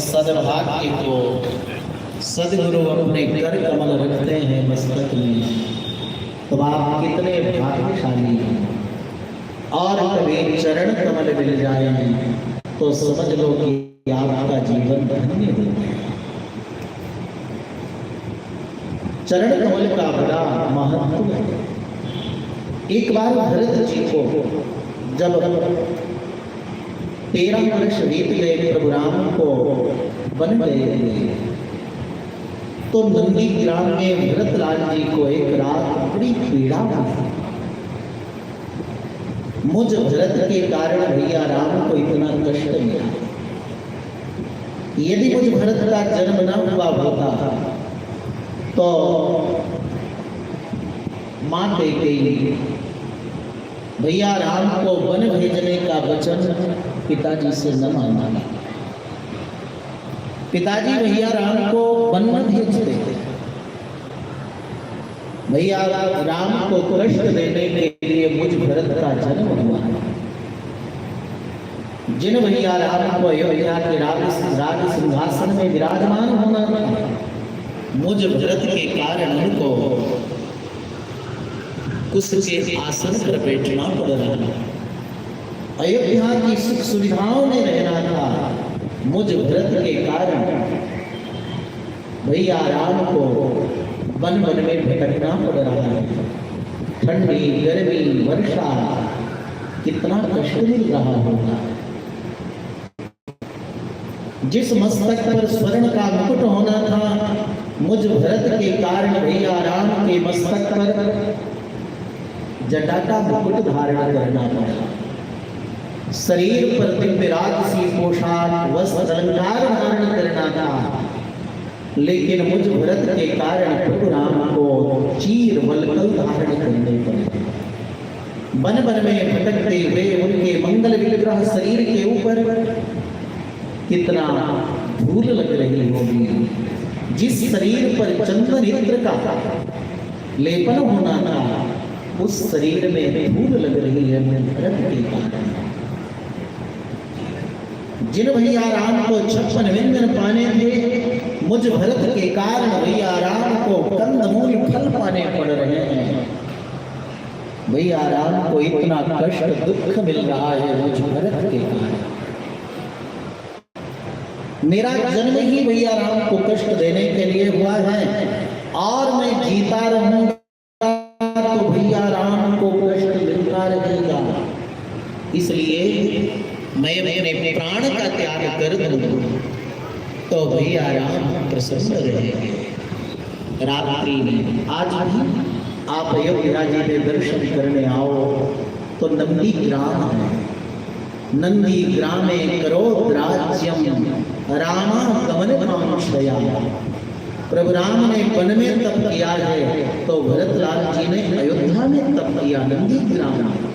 सद्भाग्य को सदगुरु अपने कर कमल रखते हैं मस्तक में, तो आप कितने भाग्यशाली हैं। और कभी चरण कमल मिल जाए तो समझ लो कि आपका जीवन धन्य हो गया। चरण कमल का बड़ा महत्व है। एक बार भरत जी को जब 13 वर्ष बीत गए, प्रभु राम को बन गए, तो नंदी ग्राम में भरत लाल जी को एक रात बड़ी पीड़ा हुई। मुझ भरत के कारण भैया राम को इतना कष्ट मिला। यदि मुझ भरत का जन्म न हुआ होता तो मां कैकेयी भैया राम को वन भेजने का वचन पिताजी से न माना। पिताजी भैया राम को वन भेजते थे। भैया राम को कष्ट देने के लिए मुझ भरत का जन्म हुआ। जिन भैया राम को अयोध्या के राज सिंहासन में विराजमान होना था, मुझ भरत के कारण उनको उसके आसन पर बैठना पड़ रहा है। अयोध्या की सुख सुविधाओं में रहना था, मुझ भरत के कारण भैया राम को वन वन में भटकना पड़ रहा है। ठंडी गर्मी वर्षा कितना कष्ट मिल रहा होगा। जिस मस्तक पर स्वर्ण का मुकुट होना था, मुझ भरत के कारण भैया राम के मस्तक पर जटा का मुकुट धारण करना पड़ा। शरीर पर दिव्य राजसी पोशाक वस्त्र अलंकार धारण करना था, लेकिन मुझ भरत के कारण प्रभु राम को चीर वल्कल धारण करने पड़े। वन वन में भटकते हुए उनके मंगल विग्रह शरीर के ऊपर कितना धूल लग रही होगी। जिस शरीर पर चंदन इत्र का लेपन होना था, उस शरीर में धूल लग रही है भरत के कारण। जिन भैया राम को 56 व्यंजन पाने थे, मुझ भरत के कारण भैया राम को कंदमूल फल पाने पड़ रहे हैं। भैया राम को इतना कष्ट दुख मिल रहा है मुझ भरत के कारण। मेरा जन्म ही भैया राम को कष्ट देने के लिए हुआ है, और मैं जीता रहूंगा तो भैया राम को कष्ट मिलता रहेगा। इसलिए मैं अपने प्राण का त्याग कर दूं तो भैया राम प्रसन्न रहेंगे। रात्रि में आज भी आप अयोध्या जी में दर्शन करने आओ तो नंदी ग्राम है। नंदी ग्रामे करोत राज्यम रामा गमन कांक्षया। प्रभु राम ने वन में तप किया है तो भरतलाल जी ने अयोध्या में तप किया नंदी ग्राम में।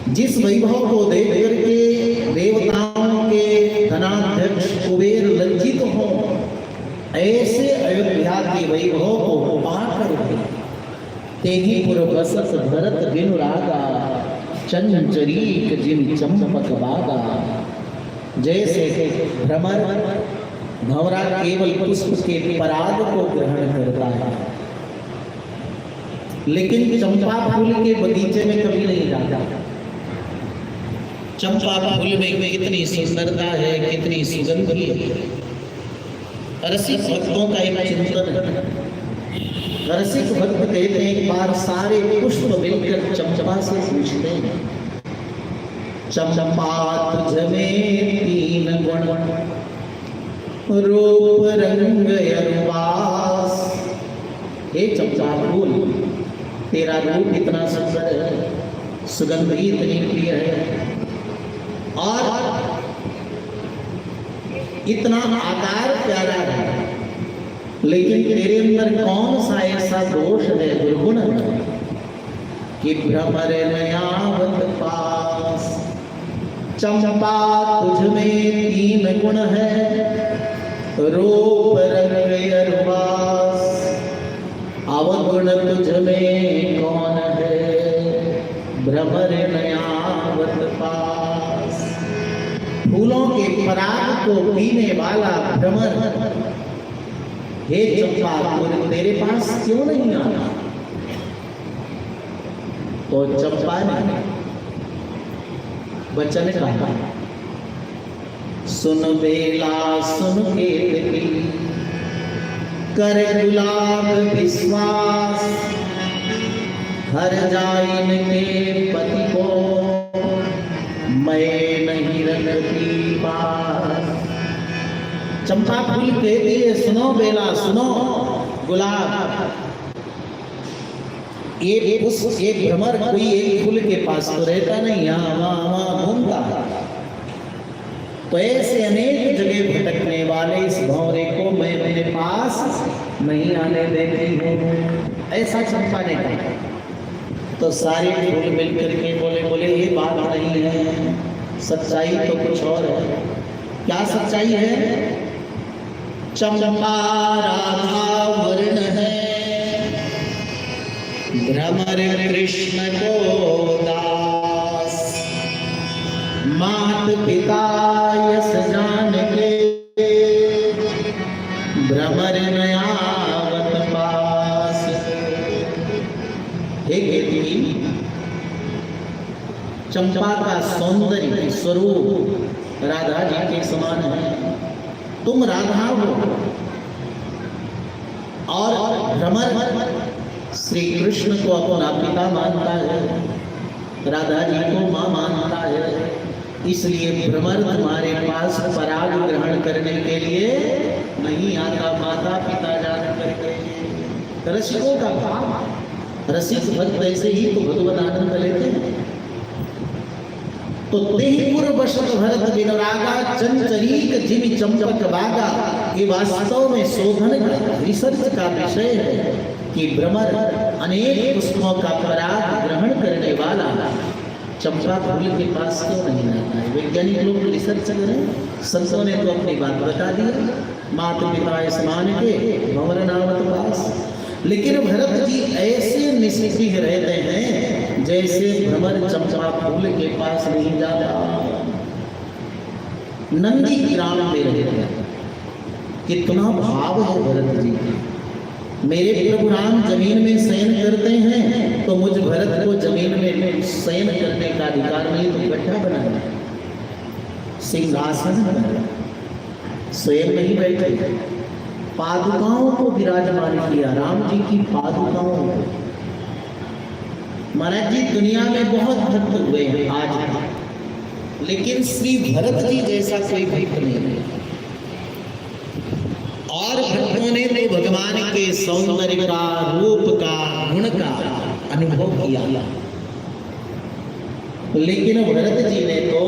जिस वैभव को देख करके देवताओं के धनाध्यक्ष कुबेर लज्जित हो, ऐसे अयोध्या के वैभव को पाकर तेहि पुर बसत भरत बिनु रागा, चंचरीक जिन चंपक बागा। जैसे भ्रमर भंवरा केवल पुष्प के पराग को ग्रहण करता है, लेकिन चंपा फूल के बगीचे में कभी नहीं जाता। चंपा फूल में कितनी सुंदरता है, कितनी सुगंध है। रसिक भक्तों का एक चिंतन है। रसिक भक्त कहते हैं, एक बार सारे पुष्प मिलकर चंपा से पूछते हैं, चंपा तुझ में तीन गुण, रूप रंग अरुवास। हे चंपा फूल, तेरा रूप इतना सुंदर है, सुगंध भी इतनी प्रिय है, और इतना आकार प्यारा है, लेकिन तेरे अंदर कौन सा ऐसा दोष है, दुर्गुण है कि भ्रमर नयावत पास। चंपा तुझ में तीन गुण है, रूप रंग अरुवास, अवगुण तुझ में कौन है, भ्रमर नयावत पास। फूलों के पराग को पीने वाला भ्रमर, हे चंपा तेरे पास क्यों नहीं आना? तो चंपा ने वचन कहा, सुन बेला सुन के कर गुलाब विश्वास, हर जाइन के पति को मैं नहीं रखती पास। चंपा फूल कहती है, सुनो बेला सुनो गुलाब, ये भ्रमर कोई एक फूल के पास तो रहता नहीं, यहाँ वहाँ घूमता है। तो ऐसे अनेक जगह भटकने वाले इस भंवरे को मैं अपने पास नहीं आने देती हूँ, ऐसा चंपा ने कहा। तो सारे फूल मिलकर के बोले ये बात नहीं है, सच्चाई तो कुछ और है। क्या सच्चाई है? चंपा राधा वर्ण है, भ्रमर कृष्ण को दास। मात पिता यस जान के, भ्रमर नयावत पास। हे चंपा का सौंदर्य स्वरूप राधा जी के समान है। तुम राधा हो और भ्रमर श्री कृष्ण को अपना पिता मानता है, राधा जी को माँ मानता है। इसलिए भ्रमर तुम्हारे पास पराग ग्रहण करने के लिए नहीं आता, माता पिता जान करके। रसिकों का भाव, रसिक भक्त ऐसे ही तो भगवत आनंद लेते हैं। तो तेहपुर बसत भरत विनुरागा चंचरीक जिमि चंपक बागा, ये वास्तव में शोधन का रिसर्च का विषय है कि भ्रमर अनेक पुष्पों का पराग ग्रहण करने वाला चंपा फूल के पास क्यों नहीं आता है। वैज्ञानिक लोग रिसर्च करें, संतों ने तो अपनी बात बता दी, माता पिता समान के भंवर नामत पास। लेकिन भरत जी ऐसे निस्पृह रहते हैं जैसे भ्रमर चंपा फूल के पास नहीं जाता। नंदी ग्राम में रहते हैं, कितना भाव है भरत जी का। मेरे प्रभु राम जमीन में शयन करते हैं तो मुझ भरत को जमीन में शयन करने का अधिकार नहीं, तो गड्ढा बनाना, सिंहासन बनाना, स्वयं नहीं बैठे। पादुकाओं को विराजमान किया, राम जी की पादुकाओं को। महाराज जी दुनिया में बहुत भक्त हुए हैं आज, लेकिन श्री भरत जी जैसा कोई भक्त नहीं है। और भक्तों ने तो भगवान के सौंदर्य का, रूप का, गुण का अनुभव किया, लेकिन भरत जी ने तो